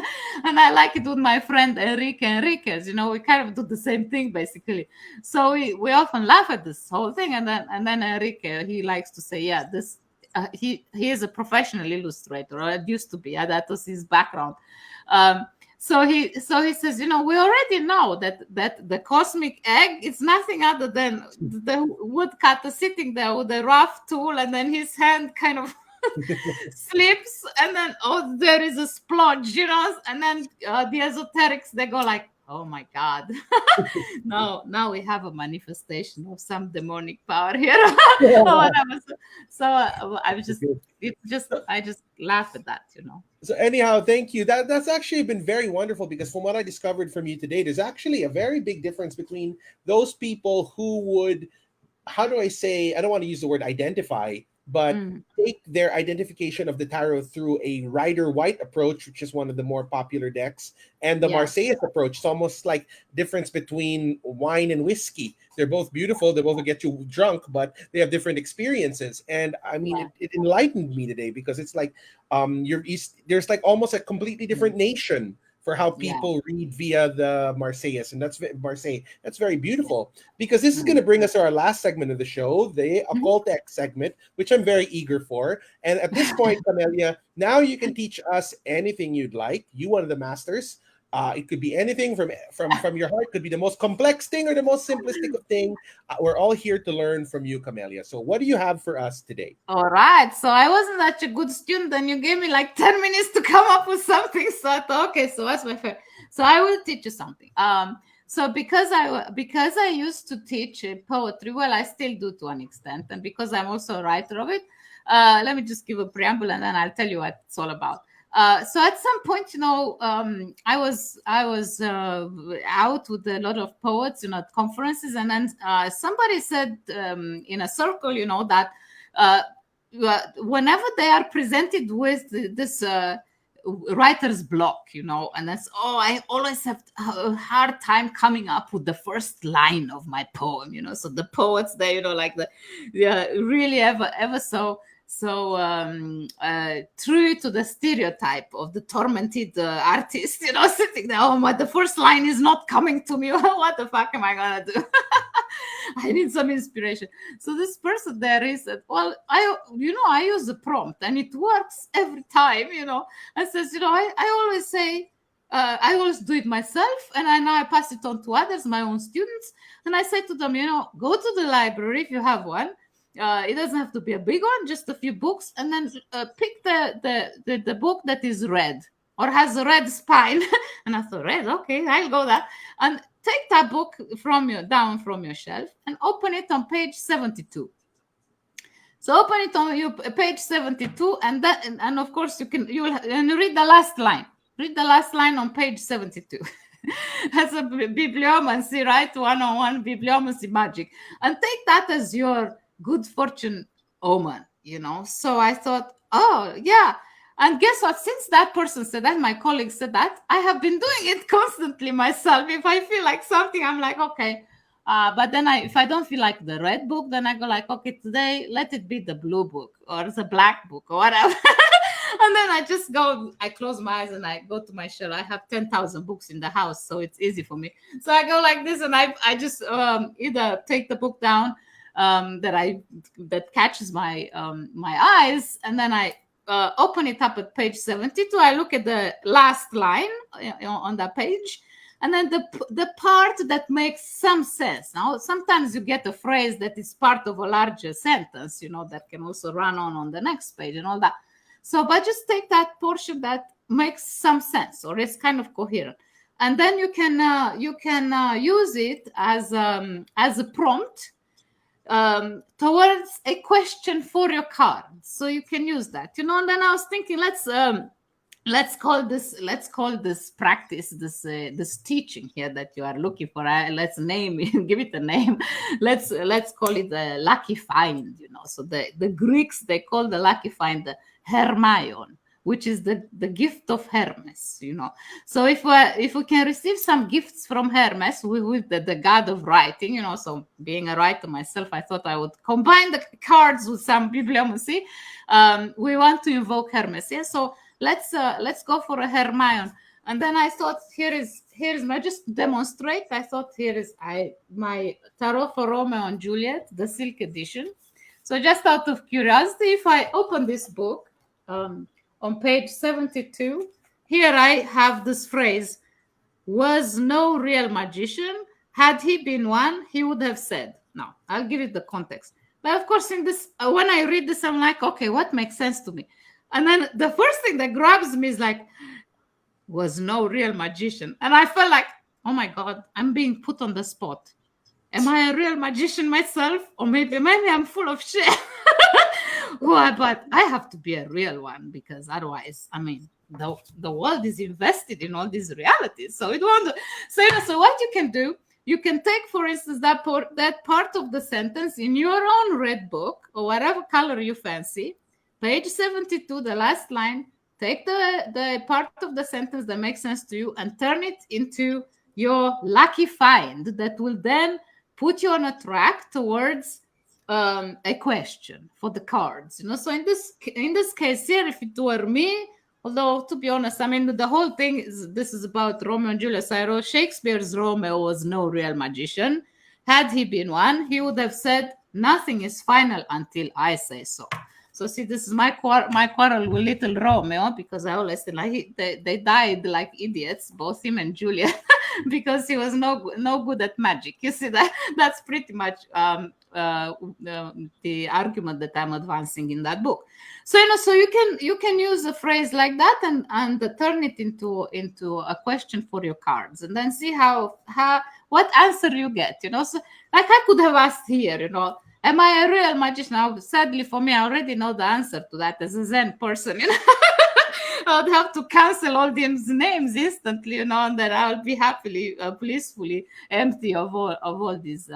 And I like it with my friend Enriquez, we kind of do the same thing basically. So we often laugh at this whole thing, and then Enrique, he likes to say, yeah, this he is a professional illustrator, or it used to be. That was his background. So he says, we already know that the cosmic egg is nothing other than the woodcutter sitting there with a rough tool, and then his hand kind of slips, and then there is a splodge, and then the esoterics, they go like, oh my God, now we have a manifestation of some demonic power here. Or whatever. So I just laugh at that, So anyhow, thank you. That's actually been very wonderful, because from what I discovered from you today, there's actually a very big difference between those people who would, how do I say, I don't want to use the word identify, but take their identification of the tarot through a Rider-Waite approach, which is one of the more popular decks, and the Marseilles approach. It's almost like difference between wine and whiskey. They're both beautiful. They both get you drunk, but they have different experiences. And I mean, it enlightened me today, because it's like there's like almost a completely different nation for how people read via the Marseilles, and that's Marseille. That's very beautiful, because this is going to bring us to our last segment of the show, the occult X segment, which I'm very eager for. And at this point, Camelia, now you can teach us anything you'd like. You, one of the masters. It could be anything from your heart. It could be the most complex thing or the most simplistic of thing. We're all here to learn from you, Camelia. So what do you have for us today? All right. So I wasn't such a good student, and you gave me like 10 minutes to come up with something. So I thought, okay, so that's my favorite. So I will teach you something. So because I used to teach poetry, well, I still do to an extent, and because I'm also a writer of it, let me just give a preamble, and then I'll tell you what it's all about. So at some point, I was out with a lot of poets, at conferences, and then somebody said in a circle, that whenever they are presented with this writer's block, and that's, I always have a hard time coming up with the first line of my poem, so the poets, they, really ever so true to the stereotype of the tormented artist, sitting there, the first line is not coming to me. What the fuck am I gonna do? I need some inspiration. So this person there is, well, I use a prompt, and it works every time, and says, I always say, I always do it myself, and now I pass it on to others, my own students, and I say to them, go to the library if you have one. It doesn't have to be a big one, just a few books, and then pick the book that is red or has a red spine. And I thought, red, okay, I'll go that. And take that book down from your shelf and open it on page 72. So open it on your page 72, and of course you will read the last line. Read the last line on page 72. That's a bibliomancy, right? 101 bibliomancy magic, and take that as your good fortune omen, So I thought, oh yeah. And guess what? Since that person said that, my colleague said that, I have been doing it constantly myself. If I feel like something, I'm like, okay. But then if I don't feel like the red book, then I go like, okay, today, let it be the blue book or the black book or whatever. And then I close my eyes and I go to my shelf. I have 10,000 books in the house, so it's easy for me. So I go like this, and I just either take the book down that catches my eyes, and then I open it up at page 72. I look at the last line on that page, and then the part that makes some sense. Now, sometimes you get a phrase that is part of a larger sentence, that can also run on the next page and all that. So, but just take that portion that makes some sense, or it's kind of coherent, and then you can use it as a prompt towards a question for your card. So you can use that, and then I was thinking, let's call this practice, this teaching here that you are looking for, let's name it, give it a name. Let's call it the lucky find. So the Greeks, they call the lucky find the Hermaion, which is the gift of Hermes, So if we can receive some gifts from Hermes, with the god of writing, so being a writer myself, I thought I would combine the cards with some bibliomancy. We want to invoke Hermes. Yeah, so let's go for a Hermione. And then I thought, here's my, just to demonstrate, I thought here is my tarot for Romeo and Juliet, the silk edition. So just out of curiosity, if I open this book, on page 72, here I have this phrase: was no real magician. Had he been one, he would have said. Now, I'll give it the context. But of course, in this, when I read this, I'm like, okay, what makes sense to me? And then the first thing that grabs me is like, was no real magician. And I felt like, oh my God, I'm being put on the spot. Am I a real magician myself? Or maybe I'm full of shit. Well, but I have to be a real one, because otherwise, I mean, the world is invested in all these realities. So it won't. So what you can do, you can take, for instance, that part of the sentence in your own red book, or whatever color you fancy, page 72, the last line. Take the part of the sentence that makes sense to you and turn it into your lucky find that will then put you on a track towards a question for the cards. So in this case here, if it were me, although to be honest, I mean, the whole thing is about Romeo and Juliet. I wrote Shakespeare's Romeo was no real magician. Had he been one, he would have said, nothing is final until I say so. So see, this is my quarrel with little Romeo, because I always think like they died like idiots, both him and Juliet, because he was no good at magic. You see, that's pretty much the argument that I'm advancing in that book. So so you can use a phrase like that and turn it into a question for your cards, and then see what answer you get. So like I could have asked here, am I a real magician? Now, sadly for me, I already know the answer to that as a Zen person. I would have to cancel all these names instantly, and then I will be happily, blissfully empty of all these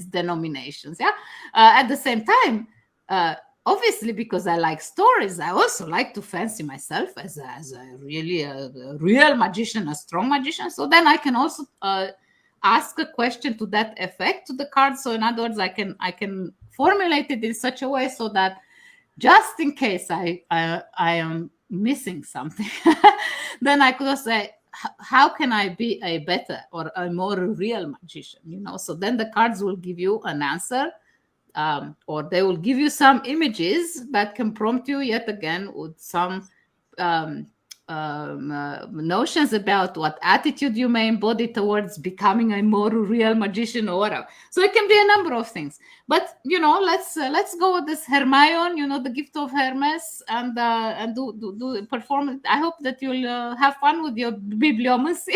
denominations. Yeah. At the same time, obviously, because I like stories, I also like to fancy myself as a really a real magician, a strong magician. So then I can also ask a question to that effect to the card. So in other words, I can formulate it in such a way so that just in case I am missing something, then I could also say, how can I be a better or a more real magician? So then the cards will give you an answer, or they will give you some images that can prompt you yet again with some notions about what attitude you may embody towards becoming a more real magician or whatever. So it can be a number of things. But let's go with this Hermione, the gift of Hermes, and do perform it. I hope that you'll have fun with your bibliomancy.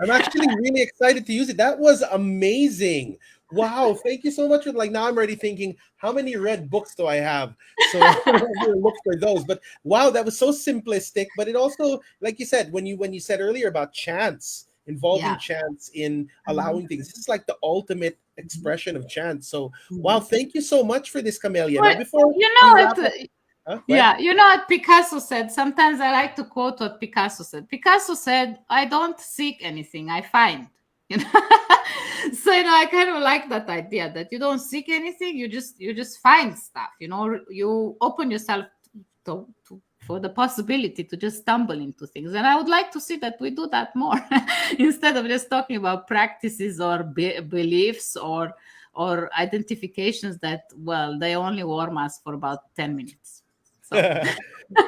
I'm actually really excited to use it. That was amazing. Wow, thank you so much. Like now I'm already thinking, how many red books do I have? So look for those. But wow, that was so simplistic. But it also, like you said, when you said earlier about chance, involving chance in allowing things, this is like the ultimate expression of chance. So wow, thank you so much for this, Camelia. Now, before what Picasso said. Sometimes I like to quote what Picasso said. Picasso said, "I don't seek anything, I find." So I kind of like that idea that you don't seek anything, you just find stuff. You open yourself for the possibility to just stumble into things. And I would like to see that we do that more instead of just talking about practices or beliefs or identifications that, well, they only warm us for about 10 minutes. So.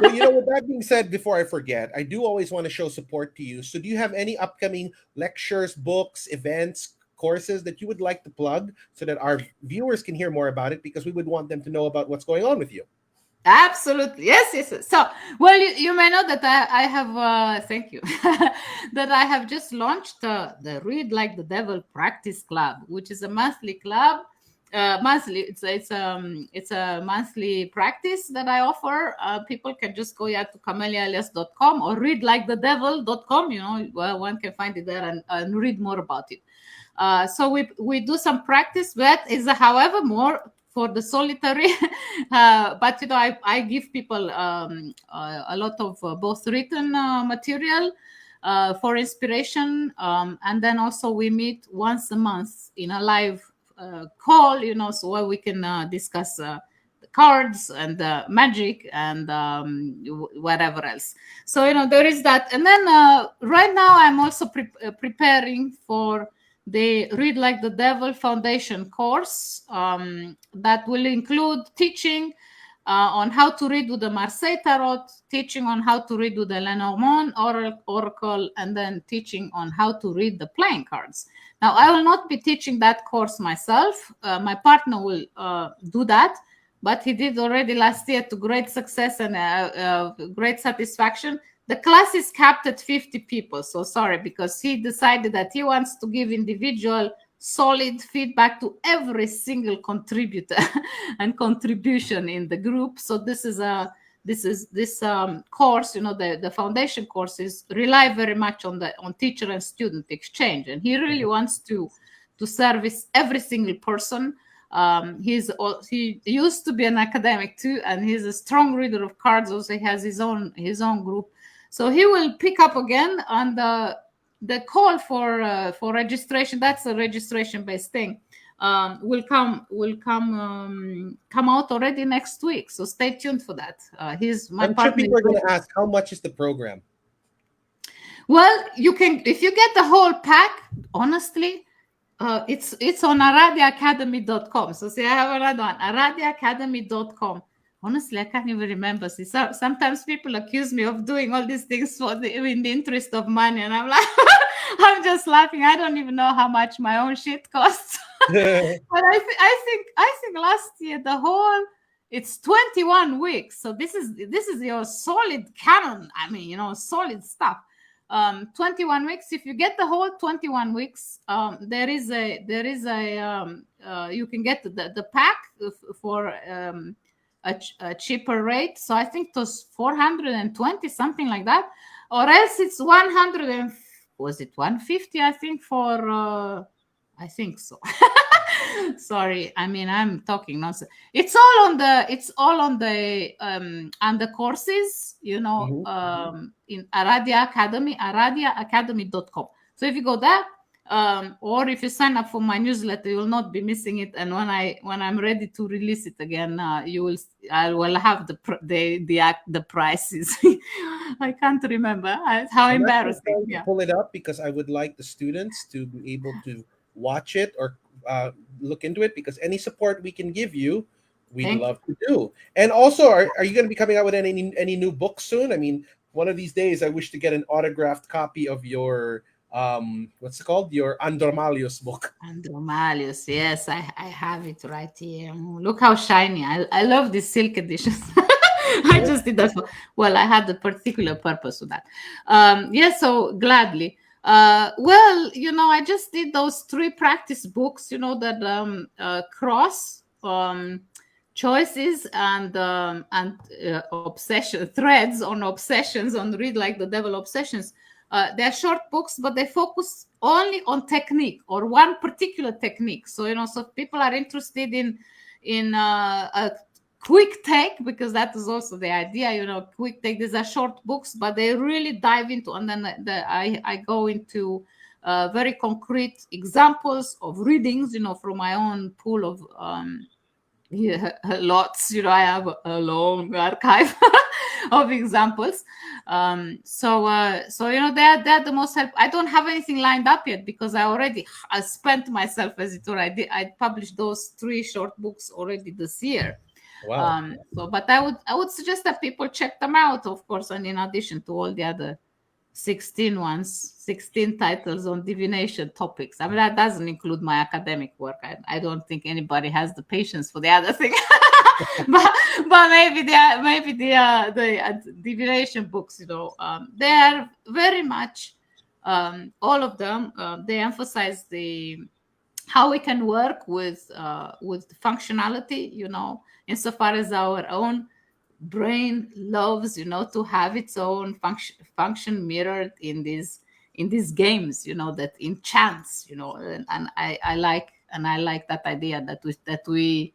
Well, with that being said, before I forget, I do always want to show support to you. So do you have any upcoming lectures, books, events, courses that you would like to plug so that our viewers can hear more about it, because we would want them to know about what's going on with you? Absolutely. Yes. So, well, you may know that I have, thank you, that I have just launched the Read Like the Devil Practice Club, which is a monthly club. It's a monthly practice that I offer. People can just go to CAMELIAELIAS.com or readlikethedevil.com. One can find it there and read more about it. So we do some practice that is, however, more for the solitary. But I give people a lot of both written material for inspiration, and then also we meet once a month in a live call, so where we can discuss the cards and magic and whatever else. So there is that. And then right now I'm also preparing for the Read Like the Devil Foundation course that will include teaching on how to read with the Marseille Tarot, teaching on how to read with the Lenormand Oracle, and then teaching on how to read the playing cards. Now, I will not be teaching that course myself. My partner will do that, but he did already last year to great success and great satisfaction. The class is capped at 50 people. So sorry, because he decided that he wants to give individual solid feedback to every single contributor and contribution in the group. So this course, the foundation courses rely very much on teacher and student exchange, and he really wants to service every single person. He used to be an academic too, and he's a strong reader of cards. Also, he has his own group, so he will pick up again on the call for registration. That's a registration based thing. Will come out already next week. So stay tuned for that. I'm sure people are going to ask, how much is the program? Well, you can, if you get the whole pack, honestly, it's on aradiaacademy.com. So see, I have another one, aradiaacademy.com. Honestly, I can't even remember. See, sometimes people accuse me of doing all these things in the interest of money, and I'm like, I'm just laughing. I don't even know how much my own shit costs. But I think last year it's 21 weeks. So this is your solid canon. I mean, solid stuff. 21 weeks. If you get the whole 21 weeks, there is a you can get the pack for a cheaper rate. So I think it was 420, something like that, or else it's 100 and was it 150? I think for I think so. Sorry, I mean, I'm talking nonsense. It's all on the courses, in Aradia Academy, aradiaacademy.com. So if you go there, or if you sign up for my newsletter, you will not be missing it. And when I'm ready to release it again, I will have the prices. I can't remember. How embarrassing! Yeah. Pull it up because I would like the students to be able to watch it or look into it, because any support we can give you, we'd love to do. And also, are you going to be coming out with any new books soon? I mean, one of these days, I wish to get an autographed copy of your what's it called? Your Andromalius book. Andromalius, yes, I have it right here. Look how shiny! I love this silk editions. I just did that I had a particular purpose with that. So gladly. Well, I just did those 3 practice books, that cross choices and obsession threads on obsessions, on Read Like the Devil obsessions. They're short books, but they focus only on technique or one particular technique. So so if people are interested in a quick take, because that is also the idea, quick take. These are short books, but they really dive into, and then I go into very concrete examples of readings, from my own pool of lots. I have a long archive of examples. They're the most help. I don't have anything lined up yet because I spent myself, as it were. I published those 3 short books already this year. Wow. But I would suggest that people check them out, of course, and in addition to all the other 16 titles on divination topics. I mean, that doesn't include my academic work. I don't think anybody has the patience for the other thing. but maybe the divination books, they are very much all of them. They emphasize how we can work with functionality, insofar as our own brain loves, to have its own function mirrored in these games, that enchants, and I like that idea that we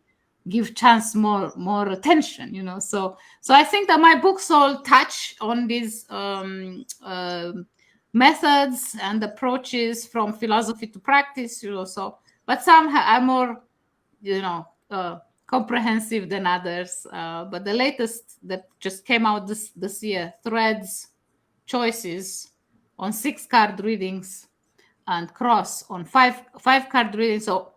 give chance more attention, so I think that my books all touch on these methods and approaches from philosophy to practice, so but some are more comprehensive than others, but the latest that just came out this year, Threads Choices on 6 card readings and cross on five card readings, so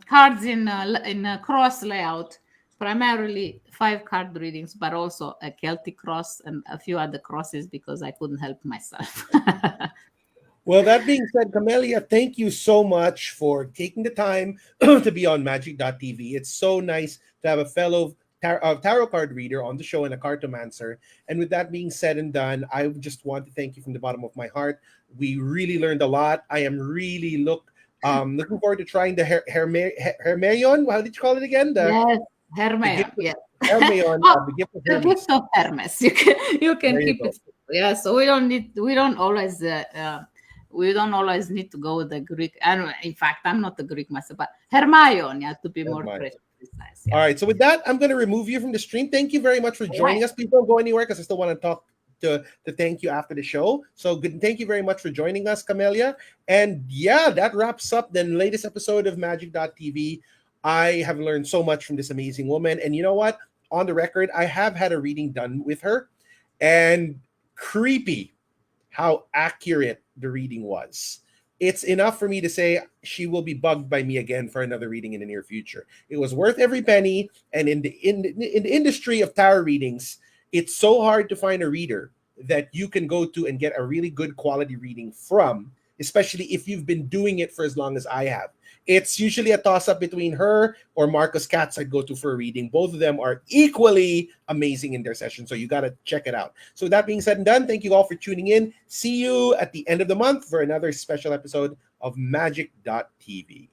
cards in a cross layout, primarily 5 card readings, but also a Celtic cross and a few other crosses because I couldn't help myself. Well, that being said, Camelia, thank you so much for taking the time to be on Magic.tv. It's so nice to have a fellow tarot card reader on the show and a cartomancer. And with that being said and done, I just want to thank you from the bottom of my heart. We really learned a lot. I am really looking forward to trying the Hermeion. How did you call it again? Yes, The Hermes. gift of Yes. Hermeion, Oh, the gift of the Hermes. gift of Hermes. You can There you keep go. it. Yeah. So we don't always need to go with the Greek. And in fact, I'm not a Greek master, but Hermione, yeah, to be more Hermione. precise. All Yeah. right. So with that, I'm going to remove you from the stream. Thank you very much for All right. joining us. Please don't go anywhere because I still want to talk to thank you after the show. So good. Thank you very much for joining us, Camelia. And yeah, that wraps up the latest episode of Magic.tv. I have learned so much from this amazing woman. And you know what? On the record, I have had a reading done with her, and creepy how accurate the reading was. It's enough for me to say she will be bugged by me again for another reading in the near future. It was worth every penny. And in the industry of tarot readings, it's so hard to find a reader that you can go to and get a really good quality reading from, especially if you've been doing it for as long as I have. It's usually a toss up between her or Marcus Katz I'd go to for a reading. Both of them are equally amazing in their session, so you got to check it out. So, with that being said and done, thank you all for tuning in. See you at the end of the month for another special episode of Magic.tv.